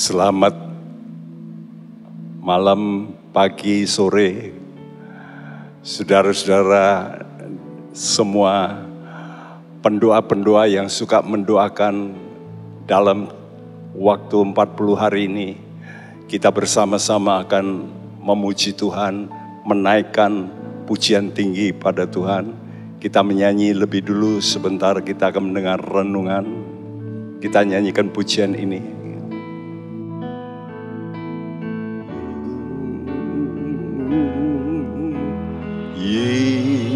Selamat malam, pagi, sore, saudara-saudara semua pendoa-pendoa yang suka mendoakan dalam waktu 40 hari ini. Kita bersama-sama akan memuji Tuhan, menaikkan pujian tinggi pada Tuhan. Kita menyanyi lebih dulu sebentar, kita akan mendengar renungan. Kita nyanyikan pujian ini.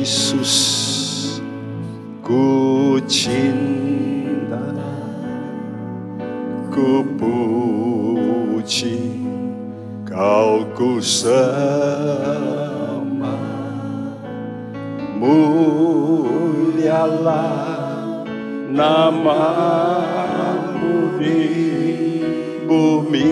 Yesus, ku cinta, ku puji, kau ku sembah, mulialah namamu di bumi.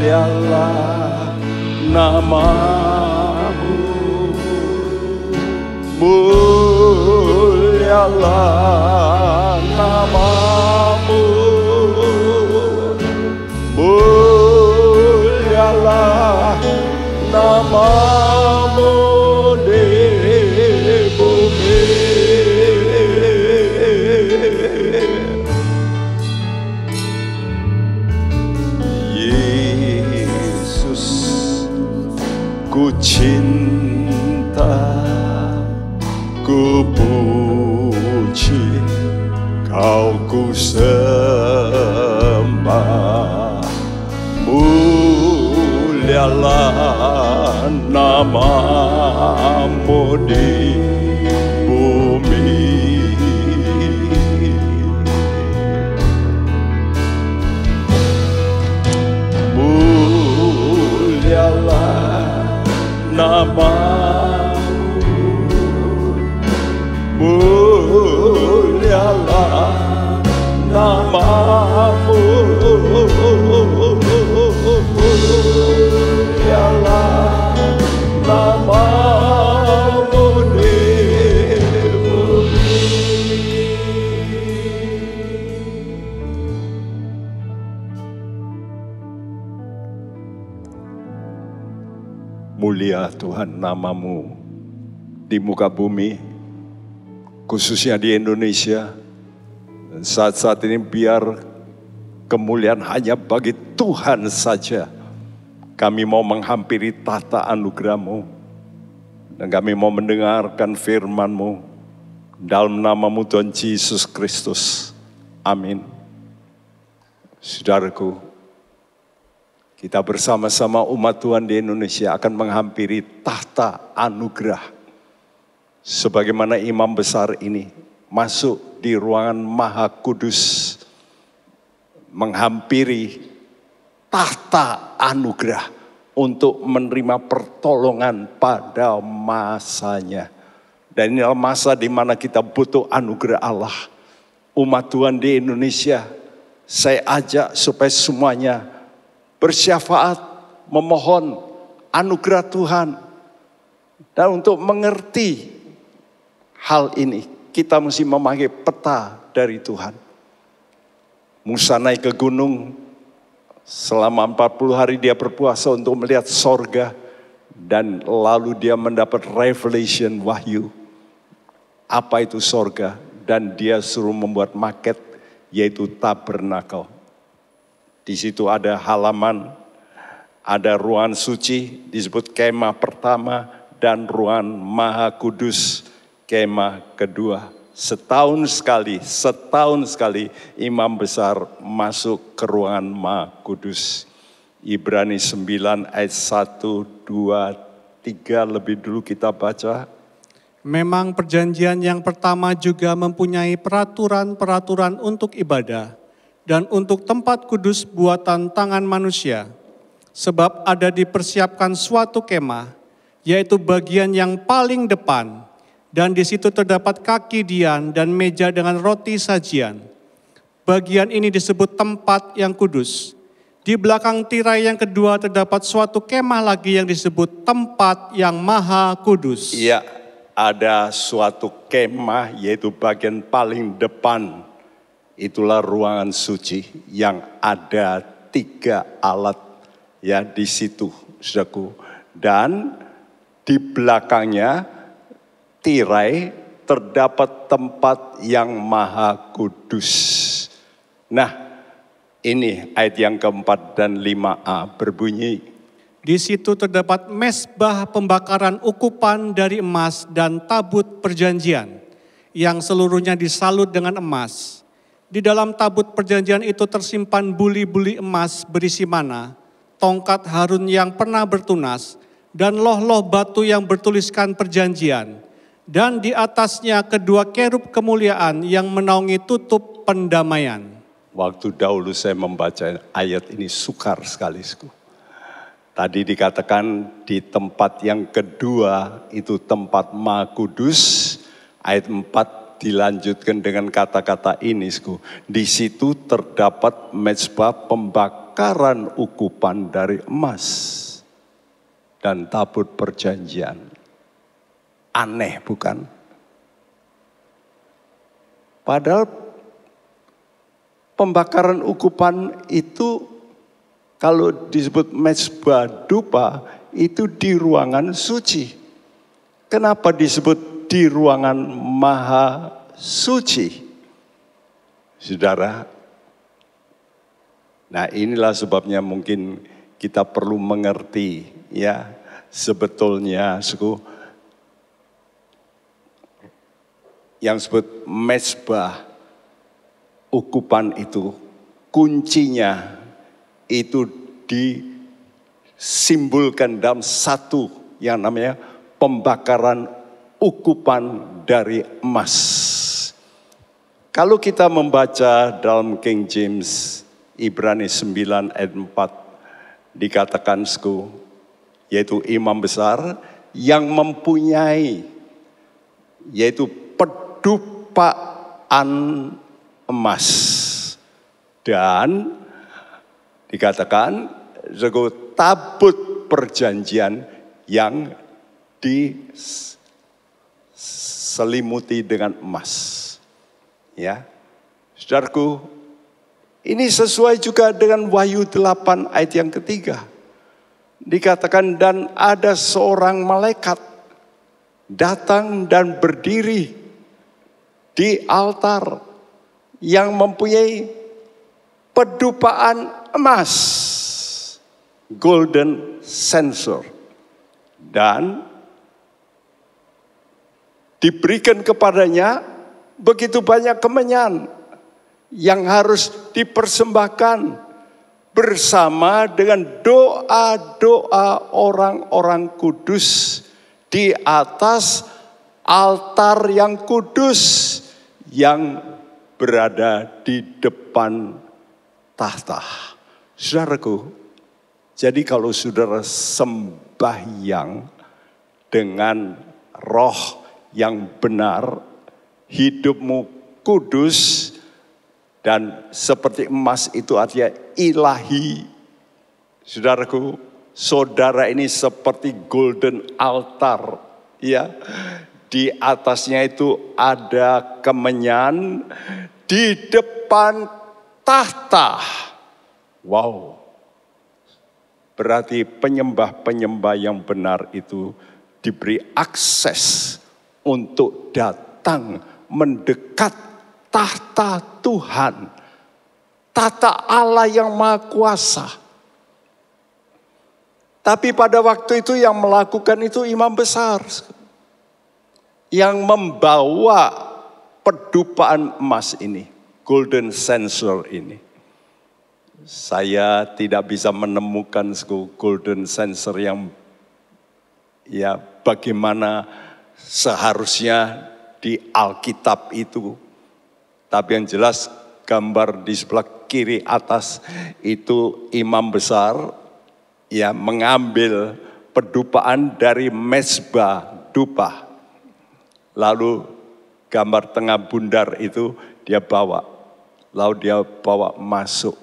Mulialah namamu, mulialah namamu, mulialah namamu di bumi. Ku cinta, ku puji, kau ku sembah, mulialah namamu di bumi. Mulialah namamu, mulialah namamu, mulialah namamu di bumi. Mulia Tuhan namamu di muka bumi, khususnya di Indonesia. Saat-saat ini biar kemuliaan hanya bagi Tuhan saja. Kami mau menghampiri tahta anugerah-Mu, dan kami mau mendengarkan firman-Mu dalam namamu Tuhan Yesus Kristus. Amin. Saudaraku, kita bersama-sama umat Tuhan di Indonesia akan menghampiri tahta anugerah. Sebagaimana imam besar ini masuk di ruangan Maha Kudus, menghampiri tahta anugerah untuk menerima pertolongan pada masanya. Dan inilah masa di mana kita butuh anugerah Allah. Umat Tuhan di Indonesia, saya ajak supaya semuanya bersyafaat, memohon anugerah Tuhan. Dan untuk mengerti hal ini, kita mesti memakai peta dari Tuhan. Musa naik ke gunung, selama 40 hari dia berpuasa untuk melihat sorga. Dan lalu dia mendapat revelation, wahyu. Apa itu sorga? Dan dia suruh membuat maket, yaitu tabernakel. Di situ ada halaman, ada ruangan suci, disebut kemah pertama, dan ruangan Maha Kudus, kemah kedua. Setahun sekali imam besar masuk ke ruangan Maha Kudus. Ibrani 9 ayat 1, 2, 3 lebih dulu kita baca. Memang perjanjian yang pertama juga mempunyai peraturan-peraturan untuk ibadah dan untuk tempat kudus buatan tangan manusia. Sebab ada dipersiapkan suatu kemah, yaitu bagian yang paling depan, dan di situ terdapat kaki dian dan meja dengan roti sajian. Bagian ini disebut tempat yang kudus. Di belakang tirai yang kedua terdapat suatu kemah lagi yang disebut tempat yang maha kudus. Iya, ada suatu kemah, yaitu bagian paling depan. Itulah ruangan suci yang ada 3 alat ya di situ, saudaraku. Dan di belakangnya tirai terdapat tempat yang maha kudus. Nah, ini ayat yang keempat dan 5a berbunyi. Di situ terdapat mezbah pembakaran ukupan dari emas dan tabut perjanjian yang seluruhnya disalut dengan emas. Di dalam tabut perjanjian itu tersimpan buli-buli emas berisi mana, tongkat Harun yang pernah bertunas, dan loh-loh batu yang bertuliskan perjanjian. Dan di atasnya kedua kerub kemuliaan yang menaungi tutup pendamaian. Waktu dahulu saya membaca ayat ini sukar sekali. Tadi dikatakan di tempat yang kedua itu tempat Maha Kudus. Ayat 4 dilanjutkan dengan kata-kata ini. Di situ terdapat mezbah pembakaran ukupan dari emas dan tabut perjanjian. Aneh bukan? Padahal pembakaran ukupan itu kalau disebut mezbah dupa itu di ruangan suci. Kenapa disebut di ruangan maha suci? Saudara, nah inilah sebabnya mungkin kita perlu mengerti ya sebetulnya yang disebut mezbah ukupan itu kuncinya itu disimbolkan dalam satu yang namanya pembakaran ukupan dari emas. Kalau kita membaca dalam King James Ibrani 9 ayat 4 dikatakan yaitu imam besar yang mempunyai yaitu pedupaan emas dan dikatakan tabut perjanjian yang diselimuti dengan emas. Ya, saudaraku, ini sesuai juga dengan Wahyu 8 ayat yang ketiga. Dikatakan dan ada seorang malaikat datang dan berdiri di altar yang mempunyai pedupaan emas, golden censer, dan diberikan kepadanya begitu banyak kemenyan yang harus dipersembahkan bersama dengan doa-doa orang-orang kudus di atas altar yang kudus yang berada di depan tahta. Saudaraku, jadi kalau saudara sembahyang dengan roh yang benar, hidupmu kudus dan seperti emas itu artinya ilahi. Saudaraku, saudara ini seperti golden altar, ya. Di atasnya itu ada kemenyan, di depan tahta. Wow. Berarti penyembah-penyembah yang benar itu diberi akses untuk datang mendekat tahta Tuhan. Tahta Allah yang Maha Kuasa. Tapi pada waktu itu yang melakukan itu imam besar. Yang membawa pedupaan emas ini, golden censer ini. Saya tidak bisa menemukan golden censer yang ya bagaimana seharusnya di Alkitab itu. Tapi yang jelas gambar di sebelah kiri atas itu imam besar ya mengambil pedupaan dari mezbah dupa. Lalu gambar tengah bundar itu dia bawa. Lalu dia bawa masuk.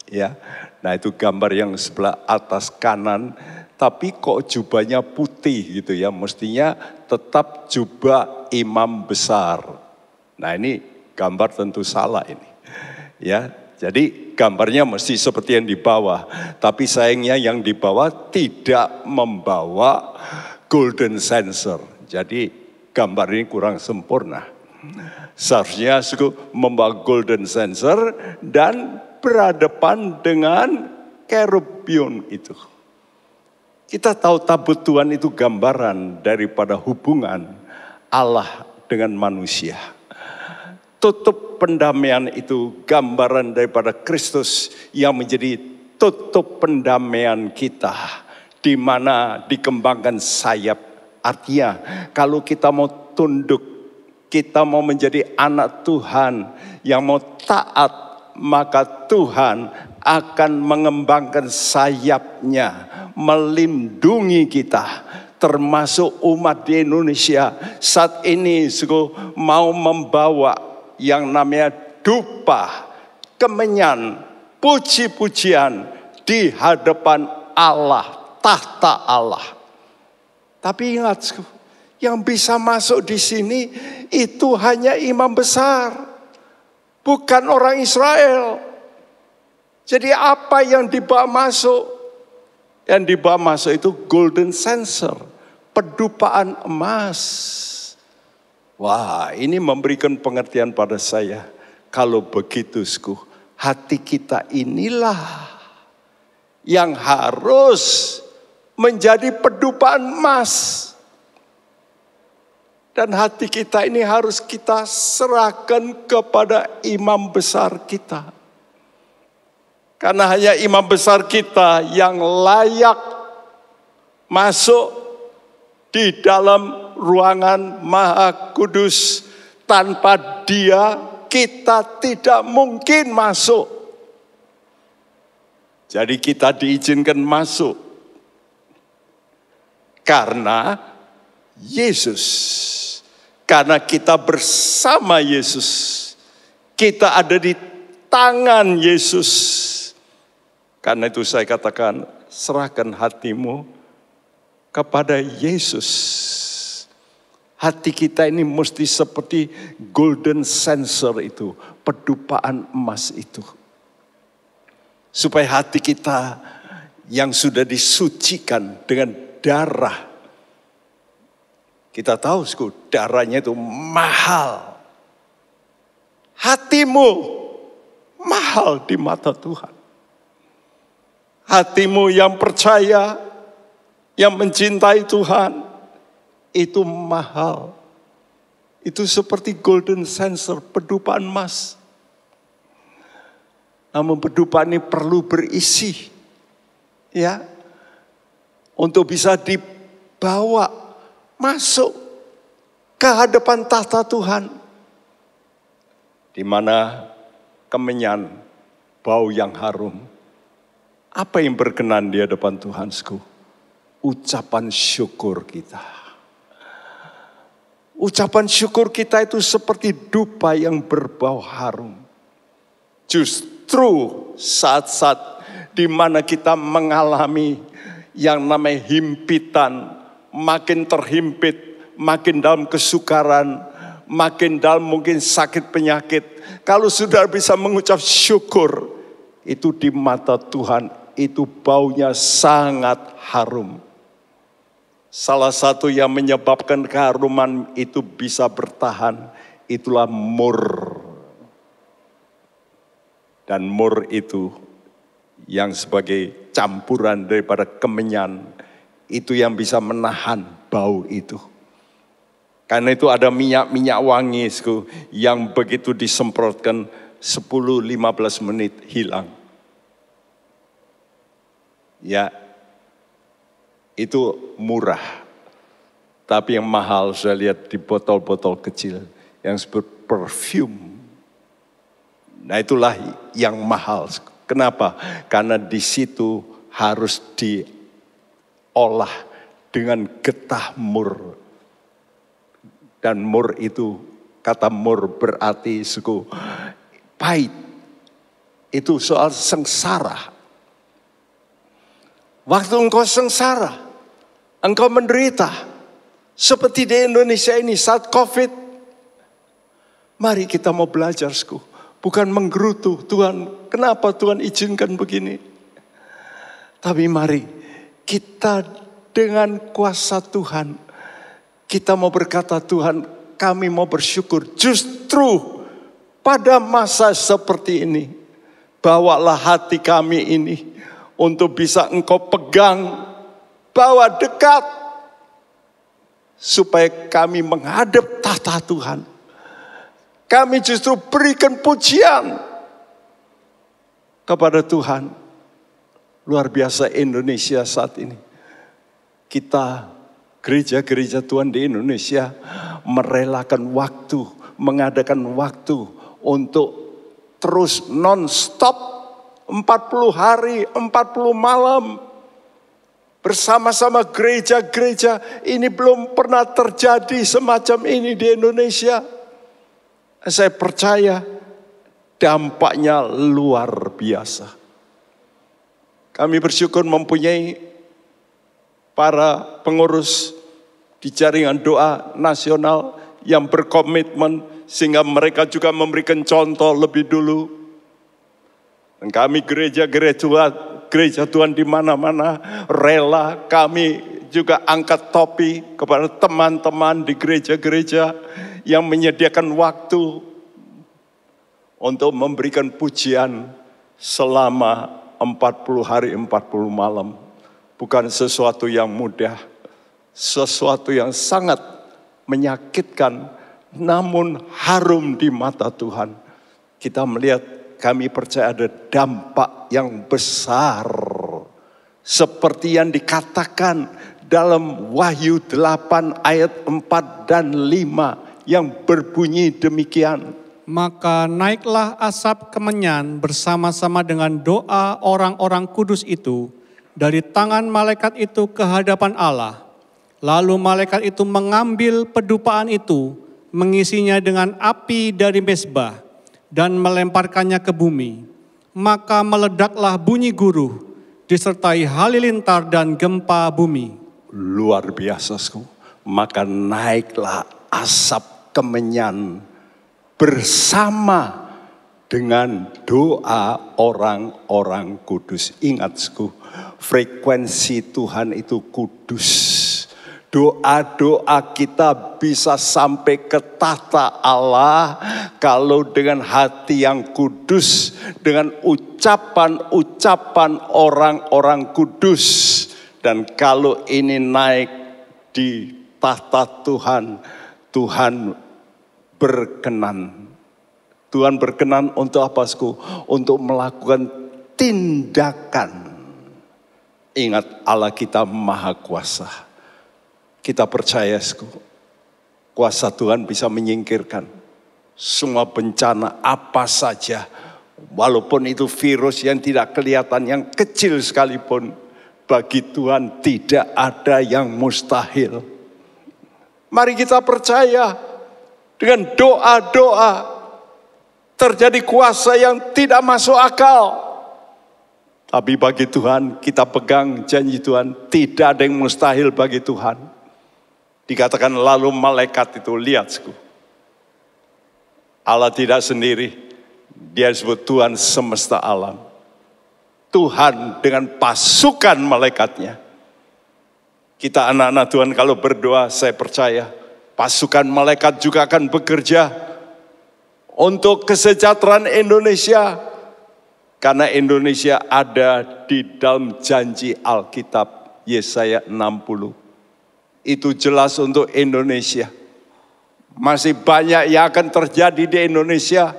Ya, nah itu gambar yang sebelah atas kanan tapi kok jubahnya putih gitu ya. Mestinya tetap jubah imam besar. Nah ini gambar tentu salah ini. Ya, jadi gambarnya mesti seperti yang di bawah. Tapi sayangnya yang di bawah tidak membawa golden censer. Jadi gambar ini kurang sempurna. Seharusnya membawa golden censer dan berhadapan dengan kerubium itu. Kita tahu tabut Tuhan itu gambaran daripada hubungan Allah dengan manusia. Tutup pendamaian itu gambaran daripada Kristus yang menjadi tutup pendamaian kita, di mana dikembangkan sayap. Artinya kalau kita mau tunduk, kita mau menjadi anak Tuhan yang mau taat, maka Tuhan akan mengembangkan sayapnya, melindungi kita, termasuk umat di Indonesia saat ini mau membawa yang namanya dupa, kemenyan, puji-pujian di hadapan Allah, tahta Allah. Tapi ingat, yang bisa masuk di sini itu hanya imam besar, bukan orang Israel. Jadi apa yang dibawa masuk? Yang dibawa masuk itu golden censer, pedupaan emas. Wah, ini memberikan pengertian pada saya. Kalau begitu, hati kita inilah yang harus menjadi pedupaan emas. Dan hati kita ini harus kita serahkan kepada imam besar kita. Karena hanya imam besar kita yang layak masuk di dalam ruangan Maha Kudus. Tanpa dia kita tidak mungkin masuk. Jadi kita diizinkan masuk karena Yesus. Karena kita bersama Yesus. Kita ada di tangan Yesus. Karena itu saya katakan, serahkan hatimu kepada Yesus. Hati kita ini mesti seperti golden censer itu, pedupaan emas itu. Supaya hati kita yang sudah disucikan dengan darah. Kita tahu darahnya itu mahal. Hatimu mahal di mata Tuhan. Hatimu yang percaya, yang mencintai Tuhan, itu mahal. Itu seperti golden censer, pedupaan emas. Namun pedupaan ini perlu berisi, ya, untuk bisa dibawa masuk ke hadapan tahta Tuhan, di mana kemenyan, bau yang harum. Apa yang berkenan di hadapan Tuhan? Ucapan syukur kita. Ucapan syukur kita itu seperti dupa yang berbau harum. Justru saat-saat di mana kita mengalami yang namanya himpitan, makin terhimpit, makin dalam kesukaran, makin dalam mungkin sakit penyakit. Kalau sudah bisa mengucap syukur, itu di mata Tuhan itu baunya sangat harum. Salah satu yang menyebabkan keharuman itu bisa bertahan, itulah mur. Dan mur itu yang sebagai campuran daripada kemenyan, itu yang bisa menahan bau itu. Karena itu ada minyak-minyak wangi yang begitu disemprotkan 10-15 menit hilang. Ya, itu murah. Tapi yang mahal saya lihat di botol-botol kecil yang disebut perfume. Nah itulah yang mahal. Kenapa? Karena di situ harus diolah dengan getah mur. Dan mur itu, kata mur berarti pahit. Itu soal sengsara. Waktu engkau sengsara, engkau menderita, seperti di Indonesia ini saat COVID. Mari kita mau belajar, bukan menggerutu, Tuhan, kenapa Tuhan izinkan begini? Tapi mari kita dengan kuasa Tuhan, kita mau berkata, Tuhan, kami mau bersyukur justru pada masa seperti ini. Bawalah hati kami ini untuk bisa engkau pegang, bawa dekat, supaya kami menghadap tahta Tuhan. Kami justru berikan pujian kepada Tuhan. Luar biasa Indonesia saat ini. Kita, gereja-gereja Tuhan di Indonesia, merelakan waktu, mengadakan waktu untuk terus non-stop 40 hari, 40 malam. Bersama-sama gereja-gereja, ini belum pernah terjadi semacam ini di Indonesia. Saya percaya dampaknya luar biasa. Kami bersyukur mempunyai para pengurus di jaringan doa nasional yang berkomitmen sehingga mereka juga memberikan contoh lebih dulu. Dan kami gereja Tuhan di mana-mana rela, kami juga angkat topi kepada teman-teman di gereja-gereja yang menyediakan waktu untuk memberikan pujian selama 40 hari 40 malam. Bukan sesuatu yang mudah, sesuatu yang sangat menyakitkan, namun harum di mata Tuhan. Kita melihat, kami percaya ada dampak yang besar. Seperti yang dikatakan dalam Wahyu 8 ayat 4 dan 5 yang berbunyi demikian. Maka naiklah asap kemenyan bersama-sama dengan doa orang-orang kudus itu dari tangan malaikat itu ke hadapan Allah. Lalu malaikat itu mengambil pedupaan itu, mengisinya dengan api dari mezbah, dan melemparkannya ke bumi. Maka meledaklah bunyi guruh, disertai halilintar dan gempa bumi. Luar biasa, maka naiklah asap kemenyan bersama dengan doa orang-orang kudus. Ingat, frekuensi Tuhan itu kudus. Doa-doa kita bisa sampai ke tahta Allah kalau dengan hati yang kudus, dengan ucapan-ucapan orang-orang kudus. Dan kalau ini naik di tahta Tuhan, Tuhan berkenan. Tuhan berkenan untuk apa, Untuk melakukan tindakan. Ingat, Allah kita maha kuasa. Kita percaya, kuasa Tuhan bisa menyingkirkan semua bencana apa saja. Walaupun itu virus yang tidak kelihatan, yang kecil sekalipun, bagi Tuhan tidak ada yang mustahil. Mari kita percaya, dengan doa-doa terjadi kuasa yang tidak masuk akal. Tapi bagi Tuhan, kita pegang janji Tuhan, tidak ada yang mustahil bagi Tuhan. Dikatakan lalu malaikat itu, lihat, Allah tidak sendiri, dia disebut Tuhan semesta alam. Tuhan dengan pasukan malaikatnya. Kita anak-anak Tuhan kalau berdoa, saya percaya pasukan malaikat juga akan bekerja untuk kesejahteraan Indonesia. Karena Indonesia ada di dalam janji Alkitab Yesaya 60. Itu jelas untuk Indonesia. Masih banyak yang akan terjadi di Indonesia.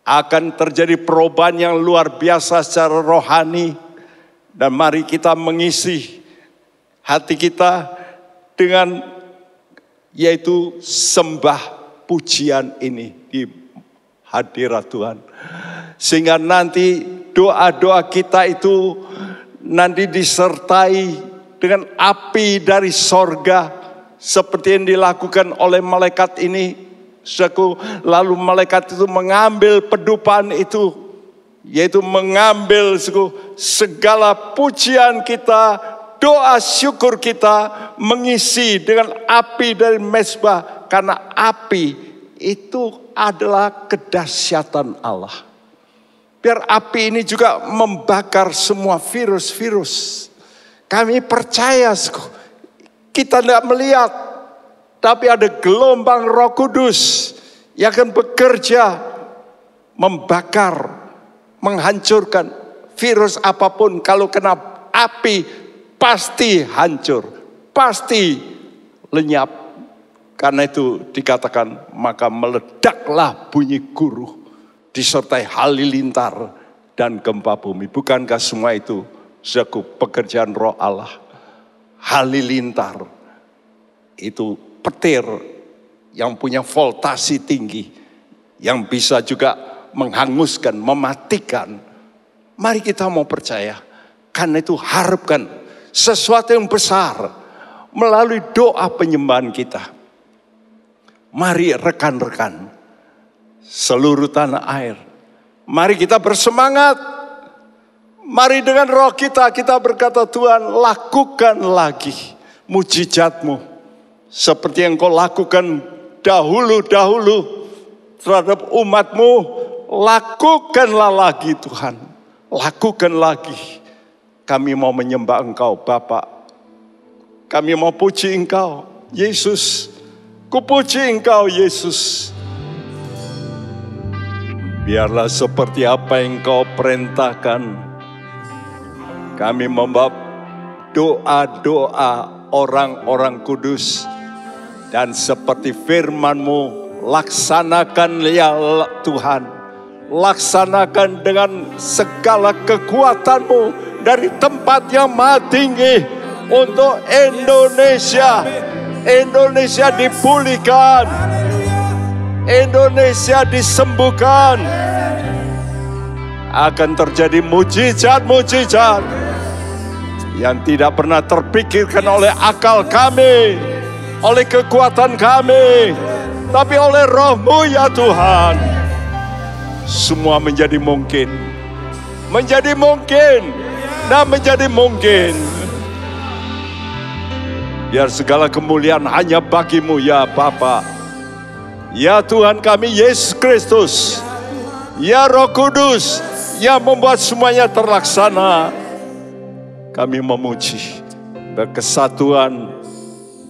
Akan terjadi perubahan yang luar biasa secara rohani. Dan mari kita mengisi hati kita dengan yaitu sembah pujian ini di hadirat Tuhan. Sehingga nanti doa-doa kita itu nanti disertai dengan api dari sorga seperti yang dilakukan oleh malaikat ini. Lalu malaikat itu mengambil pedupaan itu yaitu mengambil segala pujian kita, doa syukur kita, mengisi dengan api dari mezbah, karena api itu adalah kedahsyatan Allah. Biar api ini juga membakar semua virus-virus. Kami percaya, kita tidak melihat, tapi ada gelombang Roh Kudus yang akan bekerja membakar, menghancurkan virus apapun. Kalau kena api pasti hancur, pasti lenyap. Karena itu dikatakan maka meledaklah bunyi guruh disertai halilintar dan gempa bumi. Bukankah semua itu suatu pekerjaan Roh Allah? Halilintar itu petir yang punya voltasi tinggi, yang bisa juga menghanguskan, mematikan. Mari kita mau percaya, karena itu harapkan sesuatu yang besar melalui doa penyembahan kita. Mari rekan-rekan, seluruh tanah air, mari kita bersemangat. Mari dengan roh kita berkata, Tuhan, lakukan lagi mujizat-Mu seperti yang Kau lakukan dahulu-dahulu terhadap umat-Mu. Lakukanlah lagi Tuhan, lakukan lagi. Kami mau menyembah Engkau Bapa, kami mau puji Engkau Yesus. Kupuji Engkau Yesus. Biarlah seperti apa yang Kau perintahkan, kami membawa doa-doa orang-orang kudus. Dan seperti firman-Mu, laksanakan ya Tuhan. Laksanakan dengan segala kekuatan-Mu dari tempat yang maha tinggi untuk Indonesia. Indonesia dipulihkan, Indonesia disembuhkan. Akan terjadi mujizat-mujizat yang tidak pernah terpikirkan oleh akal kami, oleh kekuatan kami, tapi oleh Roh-Mu ya Tuhan. Semua menjadi mungkin, menjadi mungkin, dan menjadi mungkin. Biar segala kemuliaan hanya bagi-Mu ya Bapa. Ya Tuhan kami Yesus Kristus. Ya Roh Kudus yang membuat semuanya terlaksana. Kami memuji berkesatuan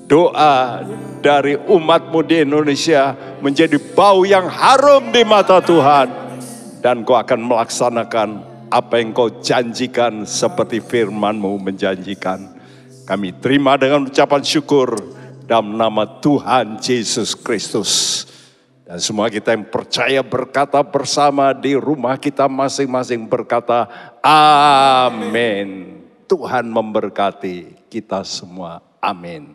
doa dari umat-Mu di Indonesia menjadi bau yang harum di mata Tuhan. Dan Kau akan melaksanakan apa yang Kau janjikan seperti firman-Mu menjanjikan. Kami terima dengan ucapan syukur dalam nama Tuhan Yesus Kristus. Dan semua kita yang percaya berkata bersama di rumah kita masing-masing berkata amin. Tuhan memberkati kita semua. Amin.